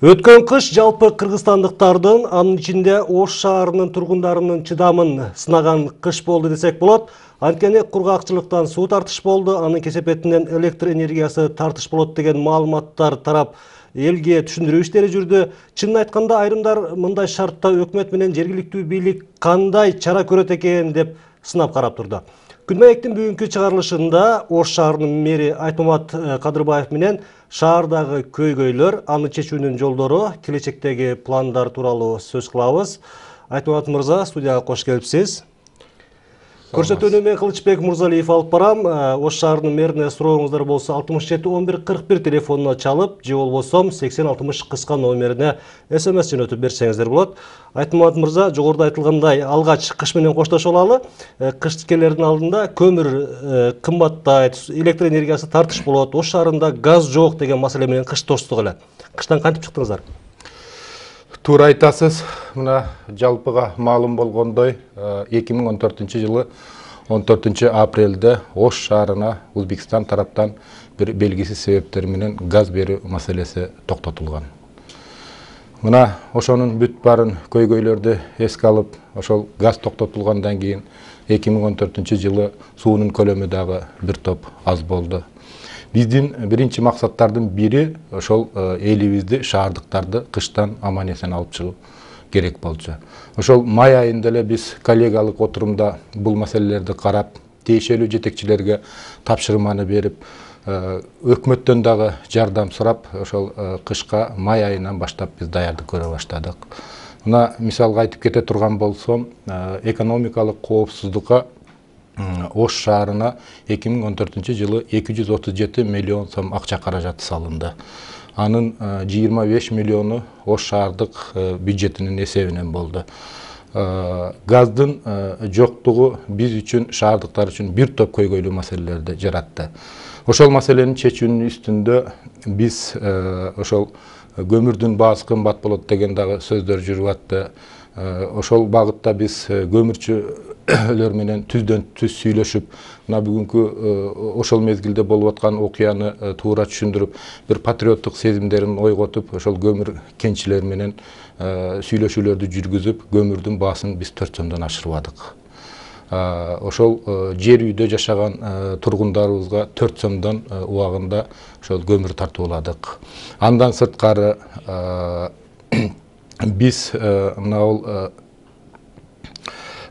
Өткөн кыш жалпы кыргызстандыктардын, анын ичинде Ош шаарынын тургундарынын чыдамын сынаган кыш болду десек болот. Анткени кургакчылыктан суу тартыш болду, анын кесепетинен электр энергиясы тартыш болот деген маалыматтар тарап элге түшүндүрүү иштери жүрдү. Чынын айтканда айрымдар мындай шартта өкмөт менен жергиликтүү бийлик кандай чара көрөт экен деп сынап карап турду. Күнмаектин бүгүнкү чыгарылышында Ош шаарынын мэри Айтмамат Кадырбаев менен шаардагы көйгөйлөр, аны чечүүнүн жолдору, келечектеги пландар тууралуу сөз кылабыз. Айтмамат мырза, студияга кош келипсиз. Көрсөтүүнү мен Кылычбек Мурзалиев алып барам. Ош шаарынын мэрине сурооңуздар болсо 67 11 41 телефонуна чалып, же болбосо 80 60 кыска номерине СМС жөнөтүп берсеңиздер болот. Айтмамат мырза, жогоруда айтылгандай, алгач кыш менен коштошо алалы. Кыш келердин алдында көмүр кымбаттайт, электр энергиясы тартыш болот, Ош шаарында газ жок деген маселе менен кыш тоштук эле. Кыштан кантип чыктыңыздар? Туура айтасыз. Мына жалпыга маалым болгондой 2014 жылы 14 апрелде Ош шаарына Өзбекстан тараптан бир белгисиз себептер менен газ берүү маселеси токтотулган. Мына ошонун бүт барын көйгөйлөрдү эске алып, ошол газ токтотулгандан кийин 2014 жылы суунун көлөмү дагы бир топ аз болду. Биздин биринчи максаттардын бири ошол элибизди, шаардыктарды кыштан аман эсен алып чыгуу керек болчу. Ошол май айында эле биз коллегалык отурумда бул маселелерди карап, тиешелүү жетекчилерге тапшырманы берип, өкмөттөн дагы жардам сурап, ошол кышка май айынан баштап биз даярдык көрө баштадык. Мына мисалга айтып кете турган болсом, экономикалык коопсуздукка Ош шаарына 2014 жылы 237 миллион сом акча каражаты салынды. Анын 25 миллиону Ош шаардык бюджетинин эсебинен болду. Газдын жоктугу биз үчүн, шаардыктар үчүн бир топ көйгөйлүү маселелерди жаратты. Ошол маселенин чечүүнүн үстүндө биз ошол көмүрдүн баасы кымбат болот деген дагы сөздөр жүрүп атты. Ошол багытта биз көмүрчүлөр менен түздөн түз сүйлөшүп, мына бүгүнкү ошол мезгилде болуп аткан окуяны туура түшүндүрүп, бир патриоттук сезимдерин ойготуп, ошол көмүр кенчилер менен сүйлөшүүлөрдү жүргүзүп, көмүрдүн баасын биз 4 сомдон ашырбадык. Ошол жер үйдө жашаган тургундарыбызга 4 сомдон убагында ошол көмүр тартууладык. Андан сырткары биз мына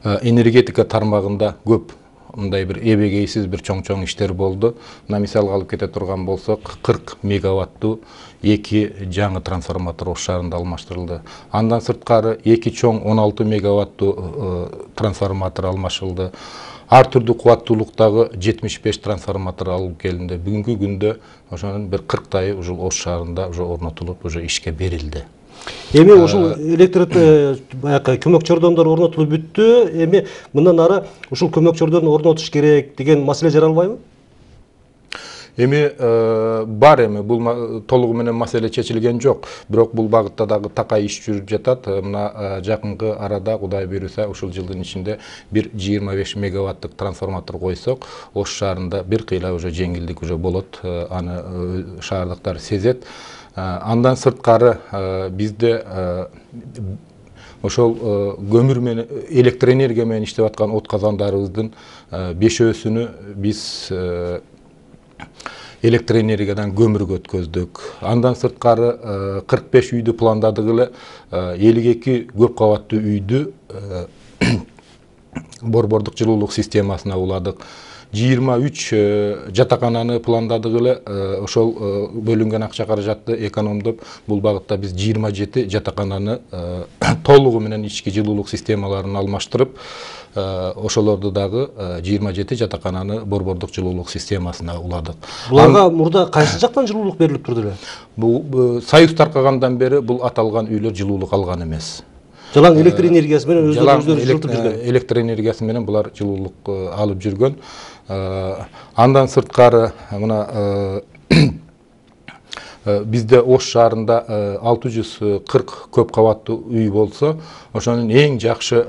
энергетика тармагында көп мындай бир эбегейсиз бир чоң иштер болду. Мына мисалга алып кете турган болсок, 40 мегаваттуу 2 жаңы трансформатор Ош шаарында алмаштырылды. Андан сырткары 2 чоң 16 мегаваттуу трансформатор алмашылды. Ар түрдүү кубаттуулуктагы 75 трансформатор алып келинди. Бүгүнкү күндө ошонун бир 40тайы уже Ош шаарында уже орнотулуп, уже ишке берилди. Эми ушул электр көмөк чордондор орнотулуп бүттү. Эми мындан ары ушул көмөк чордон орнотуш керек деген маселе жаралбайбы? Эми бар, эми бул толугу менен маселе чечилген жок. Бирок бул багытта дагы такай иш жүрүп жатат. Мына жакынкы арада Кудай буйруса ушул жылдын ичинде бир 25 мегаваттык трансформатор койсок, Ош шаарында бир кыйла уже жеңилдик уже болот. Аны шаардыктар сезет. Андан сырткары бизде ошол көмүр менен, электр энергия менен иштеп аткан от казандарыбыздын 5-өсүнү биз электр энергиядан көмүргө өткөздүк. Андан сырткары 45 үйдү пландадык эле, 52 көп кабаттуу үйдү борбордук жылуулук системасына уладык. 23 жатакананы пландадык эле, ошол бөлүнгөн акча каражатты экономдоп, бул багытта биз 27 жатакананы толугу менен ички жылуулук системаларын алмаштырып, ошолорду дагы 27 жатакананы борбордук жылуулук системасына уладык. Буларга мурда кайсы жактан жылуулук берилип турду эле? Бул Союз таркагандан бери бул аталган үйлөр жылуулук алган эмес. Жалаң электр энергиясы менен өздөрү жылытып жүргөн. Электр энергиясы менен булар жылуулук алып жүргөн. Андан сырткары мына Bizde Ош шаарында 640 көп кабаттуу үй болсо, ошонун эң жакшы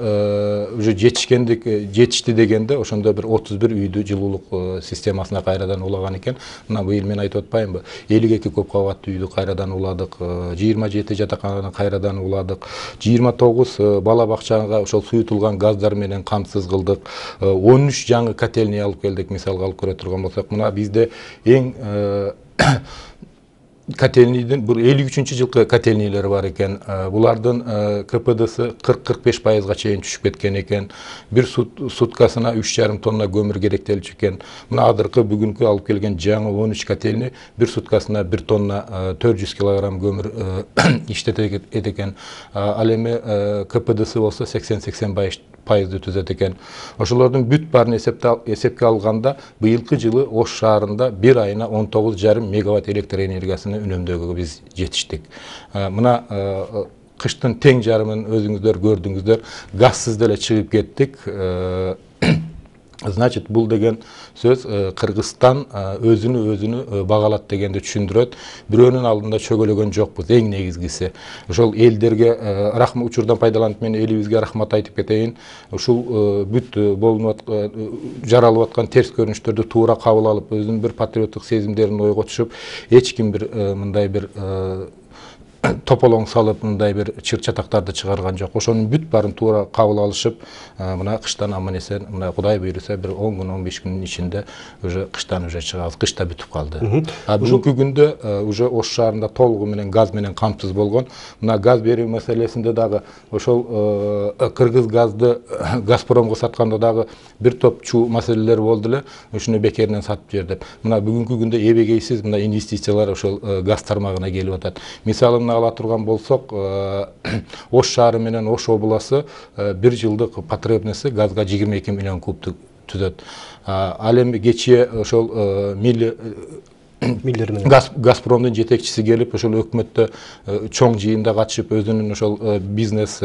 уже жетишти дегенде ошондо бир 31 үйдү жылуулук системасына кайрадан улаган экен. Мына быйыл мен айтып атпаймынбы? 52 көп кабаттуу үйдү кайрадан уладык, 27 жатакананы кайрадан уладык, 29 бала бакчага ошол суютулган газдар менен камсыз кылдык, 13 жаңы котельный алып келдик. Мисалга алып көрө турган болсок, мына бизде эң котельныйдын бул 53 жылкы котельныйлер бар экен. Булардын КПДсы 40-45%га чейин түшүп кеткен экен. Бир суткасына 3,5 тонна көмүр керектелчү экен. Мына азыркы бүгүнкү алып келген жаңы 13 котельный бир суткасына 1 тонна 400 килограмм көмүр иштетет экен. Ал эми КПДсы болсо 80-85% түзөт экен. Ошолордун бүт баарын эсепке алганда быйылкы жылы Ош шаарында бир айына 19,5 мегаватт электр энергиясын үнөмдөөгө биз жетиштик. Мына кыштын тең жарымын өзүңүздөр көрдүңүздөр, газсыз деле чыгып кеттик. Значит, бул деген сөз Кыргызстан өзүнү багалат дегенди түшүндүрөт. Бирөөнүн алдында чөгөлөгөн жокпуз, эң негизгиси. Ошол элдерге рахмат, учурдан пайдаланып мен элибизге рахмат айтып кетейин. Ушул бүт болуп жаралып аткан терс көрүнүштөрдү туура кабыл алып, өзүнүн бир патриоттук сезимдерин ойго түшүп, эч ким бир мындай бир тополоң салып, мындай бир чыр-чатактарды чыгарган жок. Ошонун бүт баарын туура кабыл алышып, мына кыштан аман эсен, мына Кудай буйруса бир 10 күн, 15 күнүн ичинде уже кыштан уже чыгабыз. Кыш да бүтүп калды. Бүгүнкү күндө уже Ош шаарында толугу менен газ менен камсыз болгон. Мына газ берүү маселесинде дагы ошол Кыргыз газды Газпромго сатканда дагы бир топ чуу маселелер болду эле. Ушуну бекеринен сатып жибердип. Мына бүгүнкү күндө эбегейсиз мына инвестициялар ошол газ тармагына келип атат. Мисалы ала турган болсок, Ош шаары менен Ош обласы бир жылдык потребности газга 22 миллион кубту түзөт. Ал эми кечээ ошол Газпромдун жетекчиси келип, ошол өкмөттө чоң жыйында катышып, өзүнүн ошол бизнес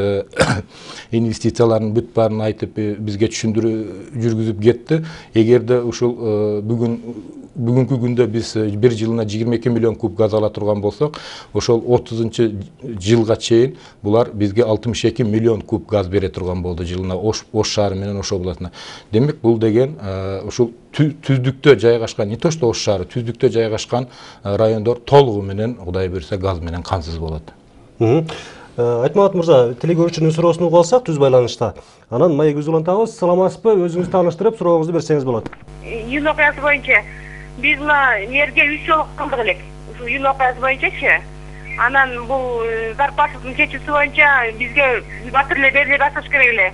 инвестицияларын бүт баарын айтып, бизге түшүндүрүү жүргүзүп кетти. Эгерде ушул бүгүнкү күндө биз бир жылына 22 миллион куб газ ала турган болсок, ошол 30-жылга чейин булар бизге 62 миллион куб газ бере турган болду жылына Ош шаары менен Ош областына. Демек, бул деген ушул түздүктө жайгашкан, не то что Ош шаары, түздүктө жайгашкан райондор толугу менен, Кудай буйруса, газ менен камсыз болот. Айтмамат мырза, телегөрүүчүнүн суроосун угуп алсак, түз байланышта. Анан маегибизди улантабыз. Саламатсызбы? Өзүңүздү тааныштырып, сурооңузду берсеңиз болот. Июнь окуясы боюнча биз мына мерге 3 жолу калдык элек. Ушул июнь окуясы боюнчачы. Анан бул зарплатанын чечүүсү боюнча бизге батирлер бериле башташ керек эле.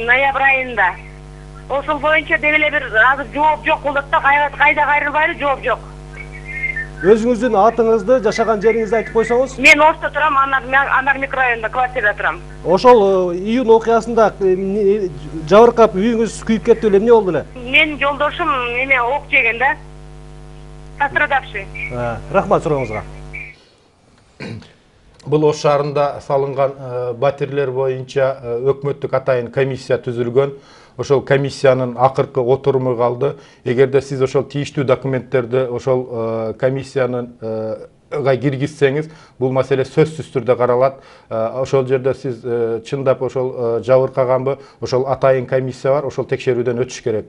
Ноябрь айында. Ошол боюнча деги эле бир азыр жооп жок болот да, кайда кайрылбайлы, жооп жок. Өзүңүздүн атыңызды, жашаган жериңизди айтып койсоңуз? Мен Ошто турам, Анар микрорайонунда квартирада турам. Ошол июнь окуясында жабыркап үйүңүз күйүп кетти эле, эмне болду эле? Менин жолдошум эме ок жеген да. Пострадавший. Рахмат сурооңузга. Бул Ош шаарында салынган батирлер боюнча өкмөттүк атайын комиссия түзүлгөн. Ошол комиссиянын акыркы отуруму калды. Эгерде сиз ошол тийиштүү документтерди ошол комиссиянын киргизсеңиз, бул маселе сөзсүз түрдө каралат. Ошол жерде сиз чындап ошол жабыркаганбы, ошол атайын комиссия бар, ошол текшерүүдөн өтүш керек.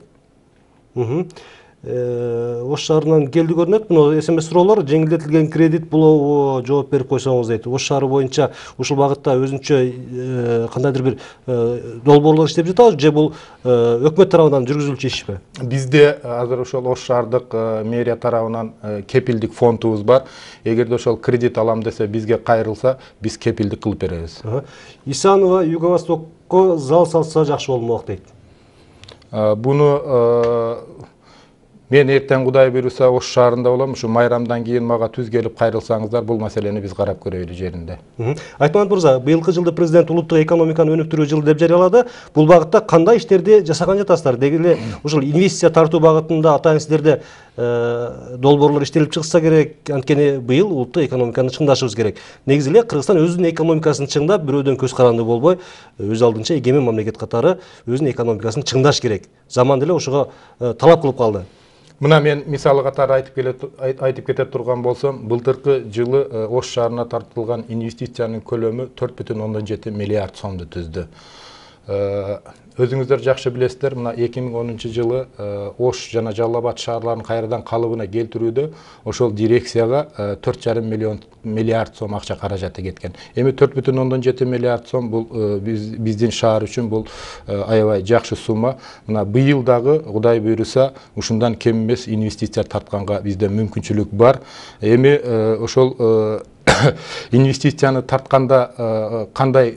Ош шаарынан келди көрүнөт. Мына СМС суроолор, жеңилдетилген кредит булобу, жооп берип койсоңуз дейт. Ош шаары боюнча ушул багытта өзүнчө кандайдыр бир долбоорлор иштеп жатабы, же бул өкмөт тарабынан жүргүзүлчү ишпи? Бизде азыр ошол Ош шаардык мэрия тарабынан кепилдик фондубуз бар. Эгерде ошол кредит алам десе, бизге кайрылса, биз кепилдик кылып беребиз. Исанова Юго-Востокко зал салса жакшы болмок дейт. Буну мен эртең Кудай буйруса Ош шаарында болом. Ушу майрамдан кийин мага түз келип кайрылсаңыздар, бул маселени биз карап көрөйлү жеринде. Айтмамат мырза, быйылкы жылды президент улуттук экономиканы өнүктүрүү жылы деп жарыялады. Бул багытта кандай иштерди жасаган жатасыздар? Деги эле ушул инвестиция тартуу багытында атайын сиздерде долбоорлор иштелип чыкса керек. Анткени быйыл улуттук экономиканы чыңдашыбыз керек. Негизи эле Кыргызстан өзүнүн экономикасын чыңдап, бирөөдөн көз каранды болбой, өз алдынча эгемен мамлекет катары өзүнүн экономикасын чыңдаш керек. Заман деле ошого талап кылып калды. Мына мен мисалы катары айтып кете турган болсом, былтыркы жылы Ош шаарына тартылган инвестициянын көлөмү 4,7 миллиард сомду түздү. Өзүңүздөр жакшы билесиздер, мына 2010 жылы Ош жана Жалал Абад шаарларын кайрадан калыбына келтирүүдө ошол дирекцияга 4,5 миллиард сом акча каражаты кеткен. Эми 4,7 миллиард сом бул биздин шаар үчүн бул аябай жакшы сумма. Мына быйыл дагы Кудай буйруса ушундан кем эмес инвестиция тартканга бизде мүмкүнчүлүк бар. Эми ошол инвестицияны тартканда кандай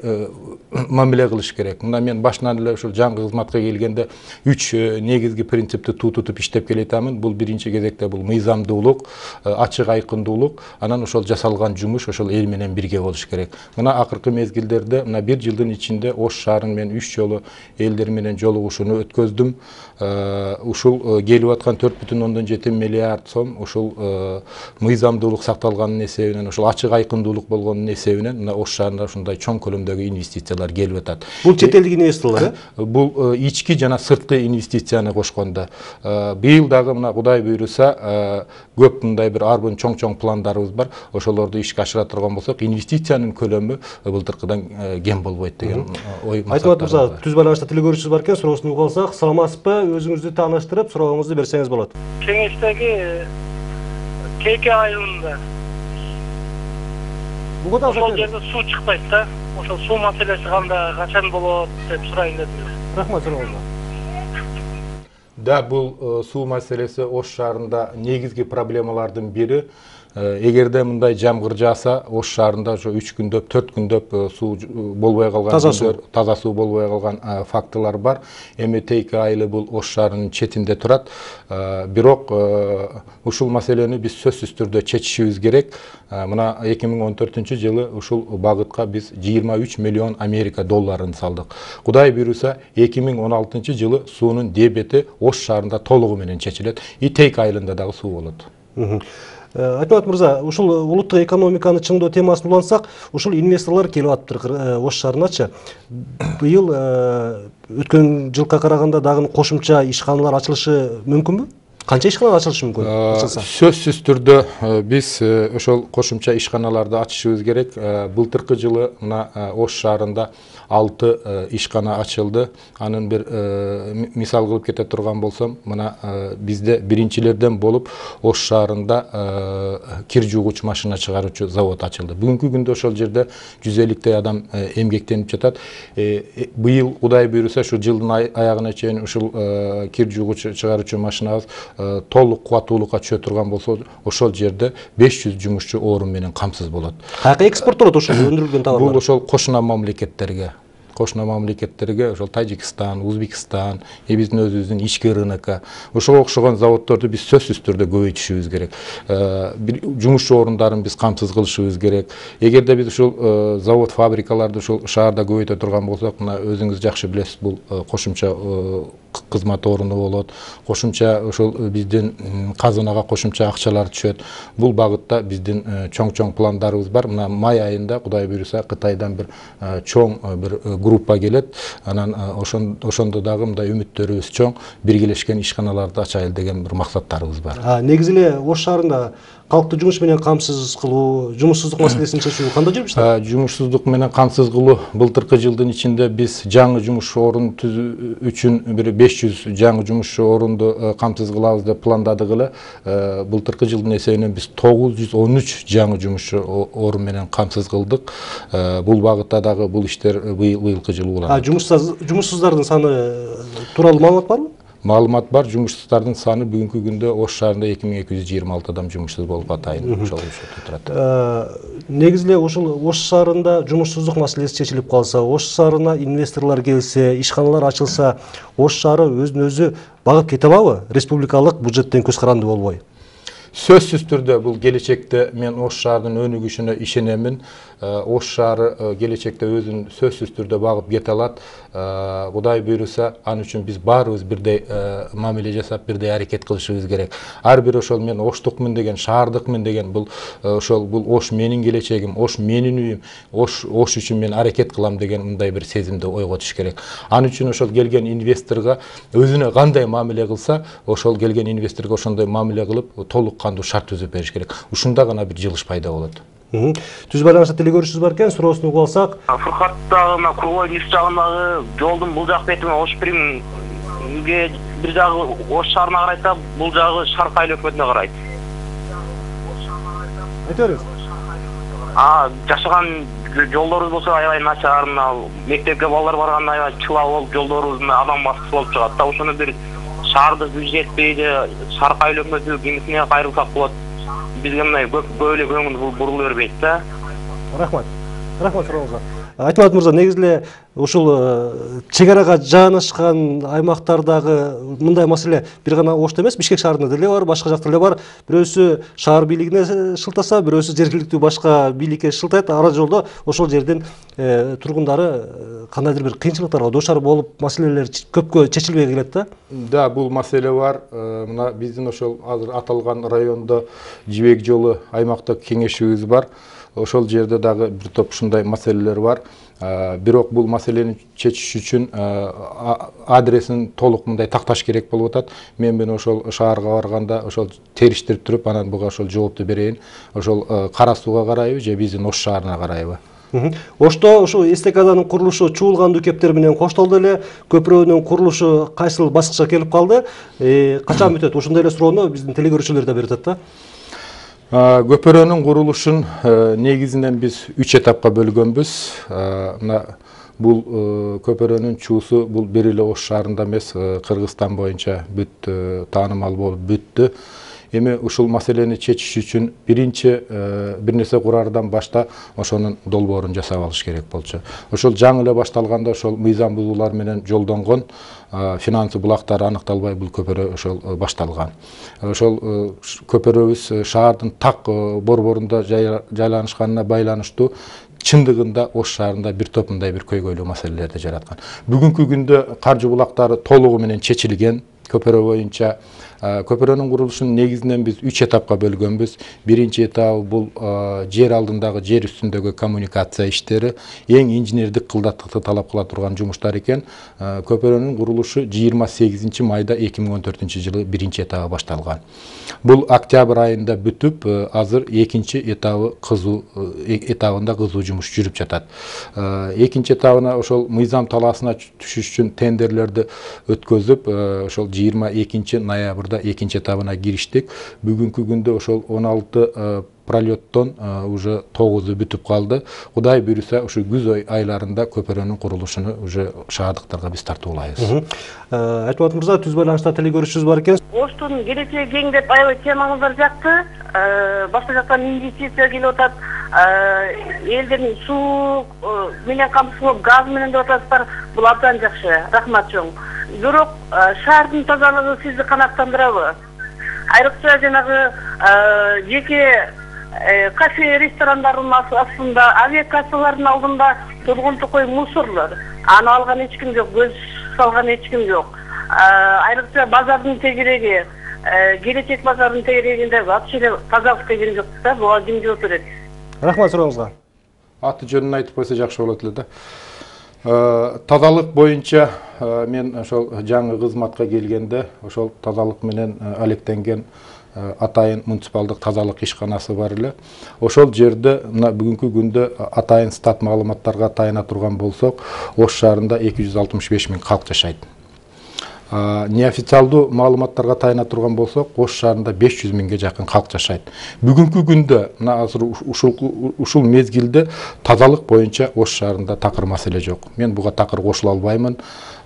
мамиле кылыш керек? Мына мен башынан эле ушул жаңы кызматка келгенде 3 негизги принципти тутуп иштеп келетамын. Бул биринчи кезекте бул мыйзамдуулук, ачык айкындуулук, анан ошол жасалган жумуш ошол эл менен бирге болуш керек. Мына акыркы мезгилдерде мына 1 жылдын ичинде Ош шаарын мен 3 жолу элдер менен жолугушууну өткөздүм. Ушул келип аткан 4,7 миллиард сом ушул мыйзамдуулук сакталганын эсебинен, ошол ачык айкындуулук болгонун эсебинен мына Ош шаарына ушундай чоң көлөмдөгү инвестициялар келип атат. Бул чет элдик инвесторлор, бул ички жана сырткы инвестицияны кошкондо. Быйыл дагы мына Кудай буйруса көп мындай бир арбын чоң пландарыбыз бар. Ошолорду ишке ашыра турган болсок, инвестициянын көлөмү былтыркыдан кем болбойт деген ой. Айтмат мырза, түз байланышта тил көрүүчүбүз бар экен, суроосун угуп алсак, саламатсызбы? Өзүңүздү тааныштырып, сурооңузду берсеңиз болот. Кеңештеги Кейке айылында ошол жерде суу чыкпайт да. Ошол суу маселеси кандай, качан болот деп сурайын дедим. Рахмат сурооңузга. Да, бул суу маселеси Ош шаарында негизги проблемалардын бири. Эгерде мындай жамгыр жааса, Ош шаарында ошо 3 күндөп, 4 күндөп суу болбой калган, таза суу болбой калган фактылар бар. Эми Тейке айылы бул Ош шаарынын четинде турат. Бирок ушул маселени биз сөзсүз түрдө чечишибиз керек. Мына 2014 жылы ушул багытка биз 23 миллион Америка долларын салдык. Кудай буйруса 2016 жылы суунун дебети Ош шаарында толугу менен чечилет. Тейке айылында дагы суу болот. Айтмат мырза, ушул улуттук экономиканы чыңдоо темасын улантсак, ушул инвесторлор келип атыптыр Ош шаарыначы. Быйыл өткөн жылга караганда дагы кошумча ишканалар ачылышы мүмкүнбү? Канча ишканалар ачылышы мүмкүн? Сөзсүз түрдө биз ошол кошумча ишканаларды ачышыбыз керек. Былтыркы жылы мына Ош шаарында 6 ишкана ачылды. Анын бир мисал кылып кете турган болсом, мына бизде биринчилерден болуп Ош шаарында кир жуугуч машина чыгаруучу завод ачылды. Бүгүнкү күндө ошол жерде 150 адам эмгектенип жатат. Быйыл Кудай буйруса ушу жылдын аягына чейин ушул кир жуугуч чыгаруучу машинабыз толук кубаттуулукка түшө турган болсо, ошол жерде 500 жумушчу орун менен камсыз болот. Каяка экспорттолот ошол өндүрүлгөн товарлар? Бул ошол кошуна мамлекеттерге, ошол Тажикстан, Узбекистан, биздин өзүбүздүн ички рынокко, ошого окшогон заводдорду биз сөзсүз түрдө көбөйтүшүбүз керек. Жумушчу орундарын биз камсыз кылышыбыз керек. Эгерде биз ушул завод, фабрикаларды ушул шаарда көбөйтө турган болсок, мына өзүңүз жакшы билесиз, бул кошумча кызмат орunu болот, кошумча ошол биздин казынага кошумча акчалар түшөт. Бул багытта биздин чоң пландарыбыз бар. Мына май айында Кудай буйруса Кытайдан бир чоң бир группа келет. Анан ошондо дагы мындай үмүттөрүбүз чоң, биргелешкен ишканаларды ачайлы деген бир максаттарыбыз бар. Негизи эле Ош шаарында калкты жумуш менен камсыз кылуу, жумушсуздук маселесин чечүү кандай жүрүп жатат? Жумушсуздук менен камсыз кылуу былтыркы жылдын ичинде биз жаңы жумуш орун түзүү үчүн бир 500 жаңы жумушчу орунду камсыз кылабыз деп пландадык эле. Былтыркы жылдын эсебинен биз 913 жаңы жумушчу орун менен камсыз кылдык. Бул багытта дагы бул иштер быйылкы жылы уланат. Жумушсуздардын саны тууралуу маалымат барбы? Маалымат бар. Жумушсуздардын саны бүгүнкү күндө Ош шаарында 2226 адам жумушсуз болуп атайын. Ошол турат. Негизи эле ушул Ош шаарында жумушсуздук маселеси чечилип калса, Ош шаарына инвесторлор келсе, ишканалар ачылса, Ош шаары өзүн өзү багып кете алабы? Республикалык бюджеттен көз каранды болбой. сөзсүз түрдө бул келечекте мен Ош шаарынын өнүгүшүнө ишенемин. Ош шаары келечекте өзүн сөзсүз түрдө багып кете алат. Кудай буйруса, ал үчүн биз баарыбыз бирдей мамиле жасап, бирдей аракет кылышыбыз керек. Ар бир ошол мен Оштукмун деген, шаардыкмын деген бул Ош менин келечегим, Ош менин үйүм, Ош үчүн мен аракет кылам деген мындай бир сезимди ойготуш керек. Ал үчүн ошол келген инвесторго өзүнө кандай мамиле кылса, ошол келген инвесторго ошондой мамиле кылып, толук кандуу шарт түзүп бериш керек. Ушунда гана бир жылыш пайда болот. Түз байланышта телегөрүүчүбүз бар экен, суроосун угуп алсак. Фуркаттагы круговой мүйүс жагындагы жолдун бул жак бетине Ош Примге бир жагы Ош шаарына карайт да, бул жагы Шарк айыл өкмөтүнө карайт. Айта бериңиз. Жашаган жолдорубуз болсо аябай начар, мектепке балдар барганда аябай чыла болуп, жолдорубуз адам баскыс болуп чыгат да. Ошону бир шаардык бюджет жетпейди, Шарк айыл өкмөтү кимисине кайрылсак болот. Бизге мындай көбөлө көңүл бурулу бербейт да. Рахмат сурооңузга. Айтмат мырза, негизи эле ушул чек арага жаанашкан аймактардагы мындай маселе бир гана Ошто эмес, Бишкек шаарында деле бар, башка жакта деле бар. Бирөөсү шаар бийлигине шылтаса, бирөөсү жергиликтүү башка бийликке шылтайт. Ара жолдо ошол жердин тургундары кандайдыр бир кыйынчылыктарга дуушар болуп, маселелер көпкө чечилбей келет да. Да, бул маселе бар. Мына биздин ошол азыр аталган райондо жибек жолу аймактык кеңешибиз бар. Ошол жерде дагы бир топ ушундай маселелер бар. Бирок бул маселени чечиш үчүн адресин толук мындай такташ керек болуп атат. Мен ошол шаарга барганда ошол териштирип туруп, анан буга ошол жоопту берейин. Ошол Кара Сууга карайбы же биздин Ош шаарына карайбы? Ошто ошо эстакаданын курулушу чуулгандуу кептер менен коштолду эле. Көпүрөнүн курулушу кайсыл баскычка келип калды? Качан бүтөт? Ошондой эле суроону биздин телегөрүүчүлөр да берип атат да. Көпүрөнүн курулушун негизинен биз 3 этапка бөлгөнбүз. Бул көпүрөнүн чуусу бул бир эле Ош шаарында эмес, Кыргызстан боюнча бүт таанымал болуп бүттү. Эми ушул маселени чечиш үчүн биринчи бир нерсе курардан башта ошонун долбоорун жасап алыш керек болчу. Ошол жаңы эле башталганда ошол мыйзам бузуулар менен жолдонгон финансы булактары аныкталбай бул көпүрө ошол башталган. Ошол көпүрөбүз шаардын так борборунда жайланышканына байланыштуу чындыгында Ош шаарында бир топ мындай бир көйгөйлүү маселелерди жараткан. Бүгүнкү күндө каржы булактары толугу менен чечилген. Көпүрө боюнча көпүрөнүн курулушун негизинен биз 3 этапка бөлгөнбүз. Биринчи этабы бул жер алдындагы, жер үстүндөгү коммуникация иштери, эң инженердик кылдаттыкты талап кыла турган жумуштар экен. Көпүрөнүн курулушу 28 майда 2014-жылы биринчи этабы башталган. Бул октябрь айында бүтүп, азыр экинчи этабында кызуу жумуш жүрүп жатат. Экинчи этабына ошол мыйзам талаасына түшүш үчүн тендерлерди өткөзүп, ошол 22 ноябрда экинчи этабына кириштик. Бүгүнкү күндө ошол 16 пролеттон уже 9-у бүтүп калды. Кудай буйруса, ушу күз айларында көпүрөнүн курулушуну уже шаардыктарга биз тартуулайбыз. Айтмат мырза, түз байланышта телегөрүүчүбүз бар экен. Оштун келечеги кең деп аябай темаңыздар жакты. Башка жактан инвестиция келип атат. Элдердин суу менен камсыздоо, газ менен деп атасыздар. Бул абдан жакшы. Рахмат чоң. Бирок шаардын тазалыгы сизди канааттандырабы? Айрыкча жанагы жеке кафе, ресторандардын астында, авиакассалардын алдында тургун тукой мусорлор. Аны алган эч ким жок, көз салган эч ким жок. Айрыкча базардын тегереги, келечек базардын тегерегинде вообще эле тазалык деген жок да. Буга ким жооп берет? Рахмат сурооңузга. Аты жөнүн айтып койсо жакшы болот эле да. Тазалык боюнча мен ошол жаңы кызматка келгенде ошол тазалык менен алектенген атайын муниципалдык тазалык ишканасы бар эле. Ошол жерде бүгүнкү күндө атайын стат маалыматтарга таяна турган болсок, Ош шаарында 265 000 калк жашайт. Неофициалдуу маалыматтарга таяна турган болсок, Ош шаарында 500 000ге жакын калк жашайт. Бүгүнкү күндө азыр ушул мезгилде тазалык боюнча Ош шаарында такыр маселе жок. Мен буга такыр кошула албаймын.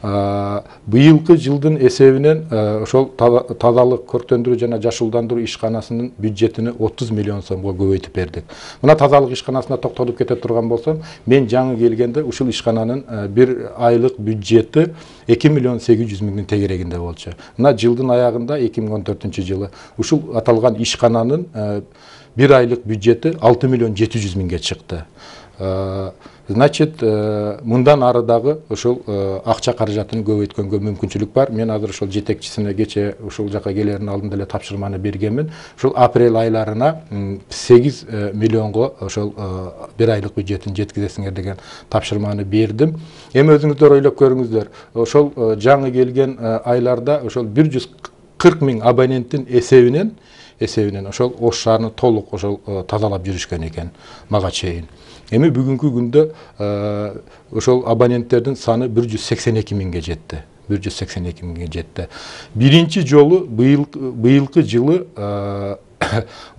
Быйылкы жылдын эсебинен ошол тазалык, көрктөндүрүү жана жашылдандыруу ишканасынын бюджетини 30 миллион сомго көбөйтүп бердик. Мына тазалык ишканасына токтолуп кете турган болсом, мен жаңы келгенде ушул ишкананын бир айлык бюджети 2 миллион 800 миңдин тегерегинде болчу. Мына жылдын аягында 2014-жылы ушул аталган ишкананын бир айлык бюджети 6 миллион 700 миңге чыкты. Значит, мындан ары дагы ошол акча каражатын көбөйткөнгө мүмкүнчүлүк бар. Мен азыр ошол жетекчисине кече ушул жака келердин алдында эле тапшырманы бергенмин. Ушул апрель айларына 8 миллионго ошол бир айлык бюджетин жеткизесиңер деген тапшырманы бердим. Эми өзүңүздөр ойлоп көрүңүздөр. Ошол жаңы келген айларда ошол 140 миң абоненттин эсебинен ошол Ош шаарыны толук ошол тазалап жүрүшкөн экен мага чейин. Эми бүгүнкү күндө ошол абоненттердин саны 182 миңге жетти. 182 миңге жетти. Биринчи жолу быйылкы жылы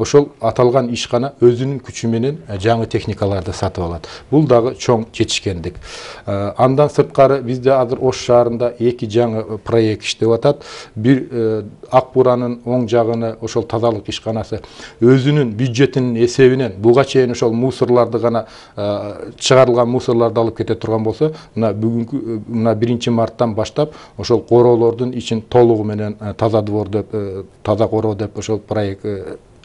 ошол аталган ишкана өзүнүн күчү менен жаңы техникаларды сатып алат. Бул дагы чоң жетишкендик. Андан сырткары бизде азыр Ош шаарында 2 жаңы проект иштеп атат. Бир Акбуранын оң жагына ошол тазалык ишканасы өзүнүн бюджетинин эсебинен буга чейин ошол мусорларды гана чыгарылган мусорларды алып кете турган болсо, мына бүгүнкү 1 марттан баштап ошол короолордун ичин толугу менен таза двор деп, таза короо деп ошол проект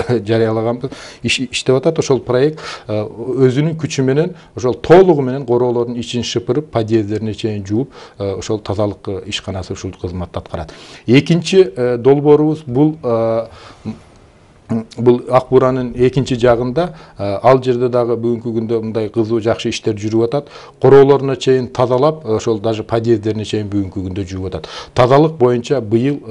жарыялаганбыз. Иштеп атат ошол проект өзүнүн күчү менен ошол толугу менен короолордун ичин шыпырып, подъезддерине чейин жууп, ошол тазалык ишканасы ушул кызматты аткарат. Экинчи долбоорубуз бул Акбуранын экинчи жагында, ал жерде дагы бүгүнкү күндө мындай кызуу жакшы иштер жүрүп атат. Короолоруна чейин тазалап, ошол даже подъезддерине чейин бүгүнкү күндө жүрүп атат. Тазалык боюнча быйыл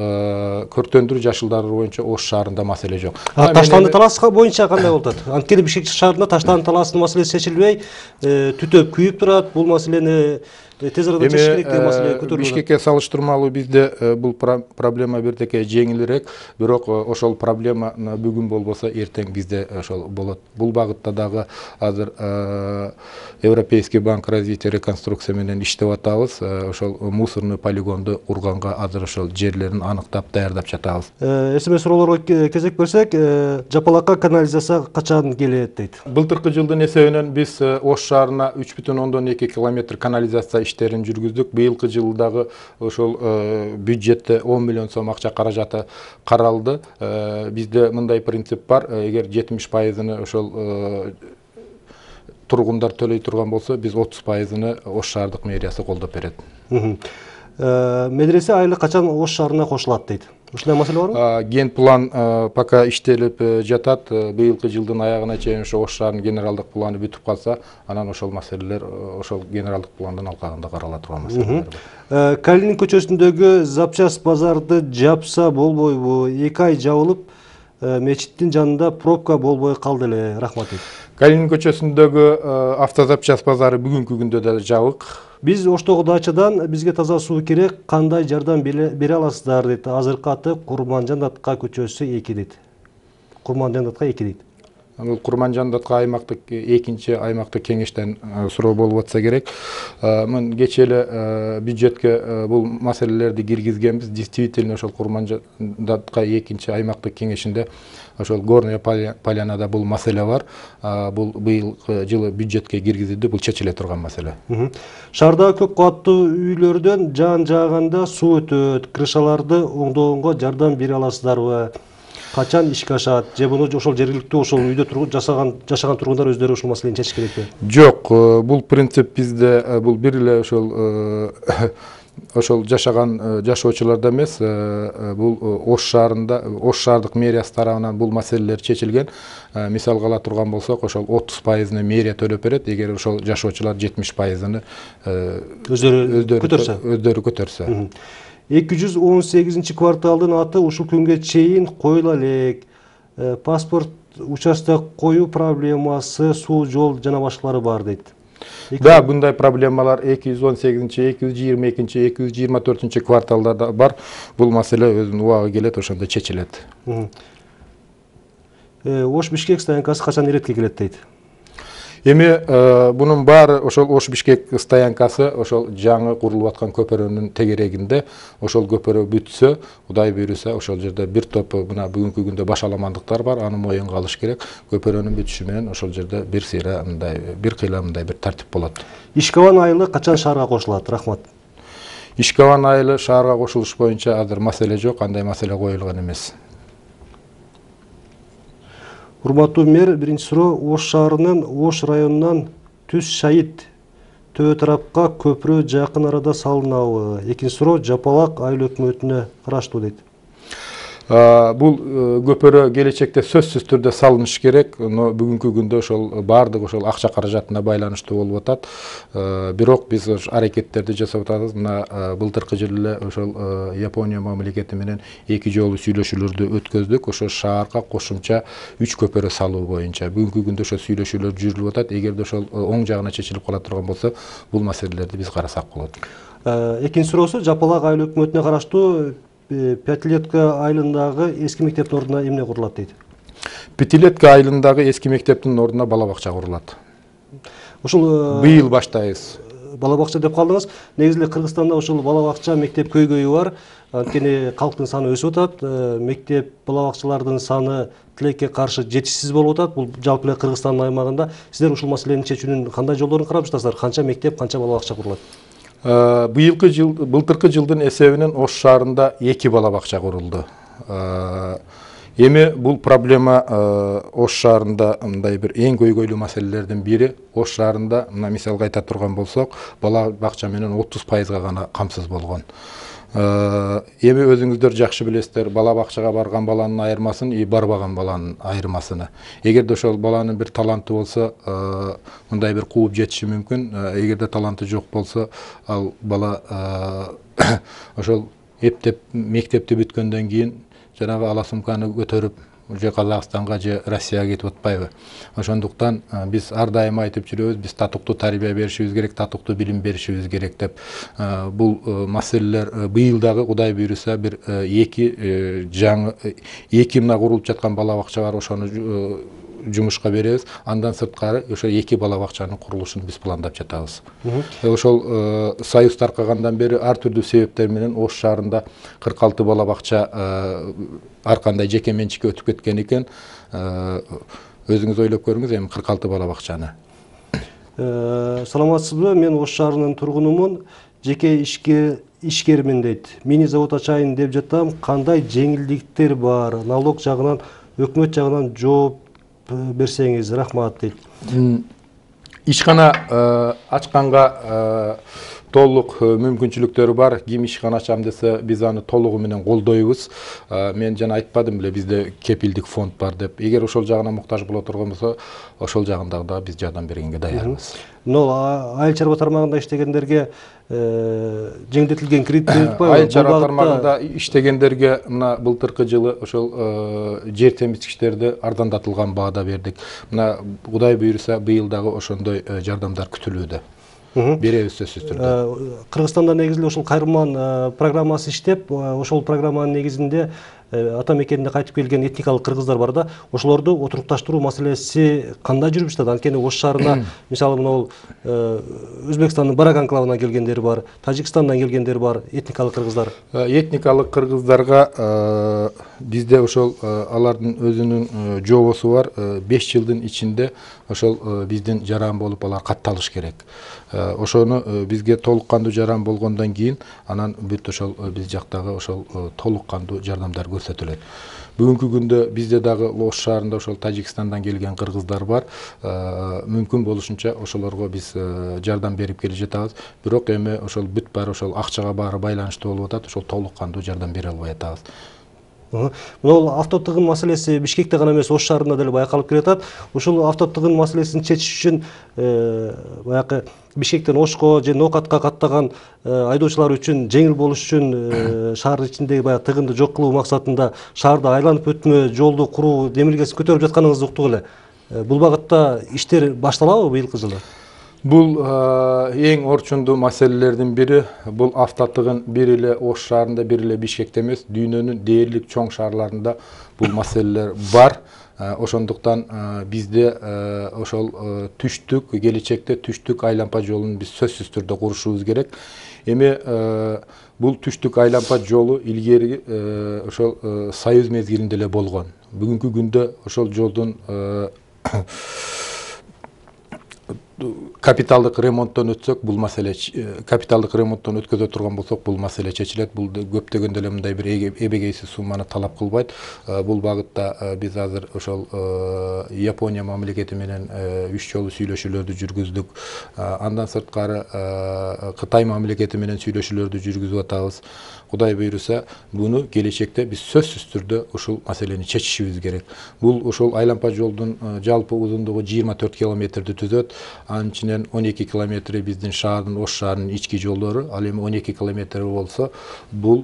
көрктөндүрүү жашылдандыруу боюнча Ош шаарында маселе жок. Таштанды таласы боюнча кандай болот? Анткени Бишкек шаарында таштанды таласынын маселеси чечилбей, түтөп күйүп турат. Бул маселени тез арада чечиш керек деген маселе көтөрүлүп. Бишкекке салыштырмалуу бизде бул проблема бирдеке жеңилирээк, бирок ошол проблема бүгүн болбосо эртең бизде ошол болот. Бул багытта дагы азыр Европейский банк развития реконструкция менен иштеп атабыз. Ошол мусорный полигонду курганга азыр ошол жерлерин аныктап даярдап жатабыз. Эсеме суроолорго кезек берсек, Жапалакка канализация качан келет дейт? Былтыркы жылдын эсебинен биз Ош шаарына 3,2 километр канализация иштерин жүргүздүк. Быйылкы жылдагы ошол бюджетте 10 миллион сом акча каражаты каралды. Бизде мындай принцип бар: эгер 70%-ны ошол тургундар төлөй турган болсо, биз 30%-ны Ош шаардык мэриясы колдоп берет. Медресе айылы качан Ош шаарына кошулат дейт? Ушундай маселе барбы? Ген план пока иштелип жатат. Быйылкы жылдын аягына чейин ошо Ош шаарынын генералдык планы бүтүп калса, анан ошол маселелер ошол генералдык пландын алкагында карала турган маселелер. Калинин көчөсүндөгү запчас базарды жапса болбойбу? 2 ай жабылып, мечиттин жанында пробка болбой калды эле. Рахмат. Калинин көчөсүндөгү автозапчас базары бүгүнкү күндө да жабык. Биз Оштогу дачадан бизге таза суу керек, кандай жардам бере аласыздар дейт. Азыркы аты Курманжан Датка көчөсү 2 дейт. Курманжан Датка 2 дейт. Бул Курманжан Датка аймактык экинчи аймактык кеңештен суроо болуп атса керек. Мен кече эле бюджетке бул маселелерди киргизгенбиз. Действительно ошол Курманжан Датка экинчи аймактык кеңешинде ошол Горная Полянада бул маселе бар. Бул быйыл жылы бюджетке киргизилди, бул чечиле турган маселе. Шаардагы көп каттуу үйлөрдөн жан жааганда суу өтөт. Крышаларды оңдогонго жардам бере аласыздарбы? Качан ишке ашат? Же буну ошол жергиликтүү ошол үйдө жашаган тургундар өздөрү ошол маселени чечиш керекпи? Жок, бул принцип бизде бул бир эле ошол жашаган жашоочуларда эмес, бул Ош шаарында, Ош шаардык мэриясы тарабынан бул маселелер чечилген. Мисалга ала турган болсок, ошол 30%-ны мэрия төлөп берет, эгер ошол жашоочулар 70%-ны өздөрү көтөрсө. 218 кварталдын аты ушул күнгө чейин коюла элек. Паспорт участок коюу проблемасы, суу, жол жана башкалары бар дейт. Да, bunday проблемалар 218, 222, 224 kvartallarda бар. Бул маселе өзүнүн убагы келет, ошондо чечилет. Ош Бишкек станциясы качан иретке келет дейт? Эми бунун баары ошол Ош-Бишкек стоянкасы ошол жаңы курулуп аткан көпөрөнүн тегерегинде. Ошол көпөрө бүтсө, Кудай буйруса, ошол жерде бир топ мына бүгүнкү күндө башаламандыктар бар, аны моюнга алыш керек. Көпөрөнүн бүтүшү менен ошол жерде бир сыйра мындай бир кыйла мындай бир тартип болот. Ишкаван айылы качан шаарга кошулат? Рахмат. Ишкаван айылы шаарга кошулуш боюнча азыр маселе жок, андай маселе коюлган эмес. Урматтуу мэр, биринчи суроо, Ош шаарынын Ош районунан Түз Шайыт төбө тарапка көпүрө жакын арада салынабы? Экинчи суроо, Жапалак айыл өкмөтүнө караштуу дейт. Бул көпөрө келечекте сөзсүз түрдө салыныш керек, но бүгүнкү күндө ошол баардык ошол акча каражатына байланыштуу болуп атат. Бирок биз аракеттерди жасап атабыз. Мына былтыркы жылы эле ошол Япония мамлекети менен 2 жолу сүйлөшүүлөрдү өткөздүк. Ошо шаарга кошумча 3 көпөрө салуу боюнча. Бүгүнкү күндө ошо сүйлөшүүлөр жүрүлүп атат. Эгерде ошол оң жагына чечилип кала турган болсо, бул маселелерди биз карасак болот. Экинчи суроосу, Жапалак айыл өкмөтүнө караштуу Пятилетка айылындагы эски мектептин ордуна эмне курулат дейт? Пятилетка айылындагы эски мектептин ордуна бала бакча курулат. Ушул Быйыл баштайбыз. Бала бакча деп калдыңыз. Негизи Кыргызстанда ушул бала бакча, мектеп көйгөйү бар. Анткени калктын саны өсүп атат. Мектеп, бала бакчалардын саны тилекке каршы жетишсиз болуп атат. Бул жалпы эле Кыргызстандын аймагында. Сиздер ушул маселени чечүүнүн кандай жолдорун карап жатасыздар? Канча мектеп, канча бала бакча курулат? Былтыркы жылдын эсебинен Ош шаарында 2 бала бакча курулду. Эми бул проблема Ош шаарында мындай бир эң көйгөйлүү маселелердин бири. Ош шаарында мына мисалга айта турган болсок, бала бакча менен 30% гана камсыз болгон. Эми өзүңүздөр жакшы билесиздер, бала бакчага барган баланын айырмасын, барбаган баланын айырмасыны. Эгерде ошол баланын бир таланты болсо, мындай бир кууп жетиши мүмкүн. Эгерде таланты жок болсо, ал бала ошол эптеп мектепти бүткөндөн кийин жанагы ала сумканы көтөрүп же Казакстанга же Россияга кетип атпайбы. Ошондуктан биз ар дайым айтып жүрөбүз, биз татыктуу тарбия беришибиз керек, татыктуу билим беришибиз керек деп. Бул маселелер быйыл дагы Кудай буйруса бир 2 мына курулуп жаткан бала бакча бар, ошону жумушка беребиз. Андан сырткары ошо 2 бала бакчанын курулушун биз пландап жатабыз. Ошол союз таркагандан бери ар түрдүү себептер менен Ош шаарында 46 бала бакча ар кандай жеке менчикке өтүп кеткен экен. Өзүңүз ойлоп көрүңүз, эми 46 бала бакчаны. Саламатсызбы? Мен Ош шаарынын тургунумун, жеке ишкермин дейт. Мини завод ачайын деп жатам. Кандай жеңилдиктер бар? Налог жагынан, өкмөт жагынан жооп берсеңиз, рахмат дейт. Ишкана ачканга толук мүмкүнчүлүктөрү бар. Ким ишкана ачам десе, биз аны толугу менен колдойбуз. Мен жана айтпадым беле, бизде кепилдик фонд бар деп. Эгер ошол жагына муктаж боло турган болсо, ошол жагында да биз жардам бергенге даярбыз. Айыл чарба тармагында иштегендерге жеңилдетилген кредит берилип атпайбы? Айыл чарба тармагында иштегендерге мына былтыркы жылы ошол жер темизгичтерди арзандатылган баада бердик. Мына Кудай буйруса быйыл дагы ошондой жардамдар күтүлүүдө. Беребиз сөзсүз түрдө. Кыргызстанда негизинде ошол кайрылман программасы иштеп, ошол программанын негизинде ата мекенинде кайтып келген этникалык кыргыздар бар да, ошолорду отурукташтыруу маселеси кандай жүрүп жатат? Анткени Ош шаарына мисалы мына Өзбекстандын Барак анклавынан келгендер бар, Тажикстандан келгендер бар, этникалык кыргыздар. Этникалык кыргыздарга бизде ошол алардын өзүнүн жобосу бар. 5 жылдын ичинде ошол биздин жаран болуп алар катталыш керек. Ошону бизге толук кандуу жаран болгондон кийин анан бүт ошол биз жактагы ошол толук кандуу жардамдар көрсөтүлөт. Бүгүнкү күндө бизде дагы Ош шаарында ошол Тажикстандан келген кыргыздар бар. Мүмкүн болушунча ошолорго биз жардам берип келе жатабыз. Бирок эми ошол бүт баары ошол акчага баары байланыштуу болуп атат. Ошол толук кандуу жардам бере албай атабыз. Бул автотыгын маселеси Бишкекте гана эмес, Ош шаарында деле байкалып келатат. Ушул автотыгын маселесин чечиш үчүн баягы Бишкектен Ошко же Ноокатка каттаган айдоочулар үчүн жеңил болуш үчүн шаар ичиндеги баягы тыгынды жок кылуу максатында шаарда айланып өтмө жолду куруу демилгесин көтөрүп жатканыңызды уктук эле. Бул багытта иштер башталабы быйылкы жылы? Бул эң орчундуу маселелердин бири, бул автотыгын бир эле Ош шаарында, бир эле Бишкекте эмес, дүйнөнүн дээрлик чоң шаарларында бул маселелер бар. Ошондуктан бизде ошол түштүк, келечекте түштүк айланпа жолун биз сөзсүз түрдө курушубуз керек. Эми бул түштүк айланпа жолу илгери ошол Союз мезгилинде эле болгон. Бүгүнкү күндө ошол жолдун капиталдык ремонттон өтсөк, бул маселе капиталдык ремонттон өткөзө турган болсок, бул маселе чечилет. Бул көптөгөн деле мындай бир эбегейсиз сумманы талап кылбайт. Бул багытта биз азыр ошол Япония мамлекети менен 3 жолу сүйлөшүүлөрдү жүргүздүк. Андан сырткары Кытай мамлекети менен сүйлөшүүлөрдү жүргүзүп атабыз. Кудай буйруса, буну келечекте биз сөзсүз түрдө ушул маселени чечишибиз керек. Бул ошол айланпа жолдун жалпы узундугу 24 километрди түзөт. Анын ичинен 12 километри биздин шаардын, Ош шаарынын ички жолдору, ал эми 12 километр болсо, бул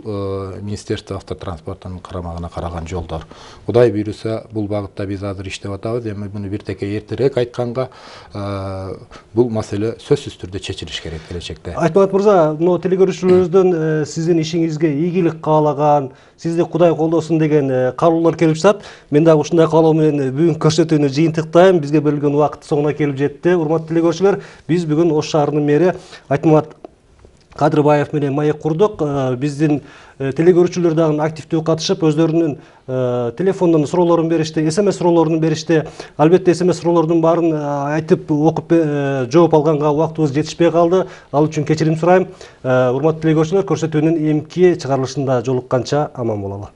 Министерство автотранспортунун карамагына караган жолдор. Кудай буйруса, бул багытта биз азыр иштеп атабыз. Эми буну бир теке эртерээк айтканга, бул маселе сөзсүз түрдө чечилиш керек келечекте. Айтмат мырза, мына телекөрүүчүлөрүбүздөн сиздин ишиңизге ийгилик каалаган, сизди Кудай колдосун деген каалоолор келип жатат. Мен дагы ушундай каалоо менен бүгүнкү көрсөтүүнү жыйынтыктайм. Бизге берилген убакыт соңуна келип жетти. Урматтуу телекөрүүчүлөр, биз бүгүн Ош шаарынын мэри Айтмат Кадырбаев менен маек курдук. Биздин телекөрүүчүлөр дагы активдүү катышып, өздөрүнүн телефондон суроолорун беришти, СМС суроолорун беришти. Албетте СМС суроолордун баарын айтып, окуп жооп алганга убактыбыз жетишпей калды. Ал үчүн кечирим сурайм. Урматтуу телекөрүүчүлөр, көрсөтүүнүн эмки чыгарылышында жолукканча аман бололу.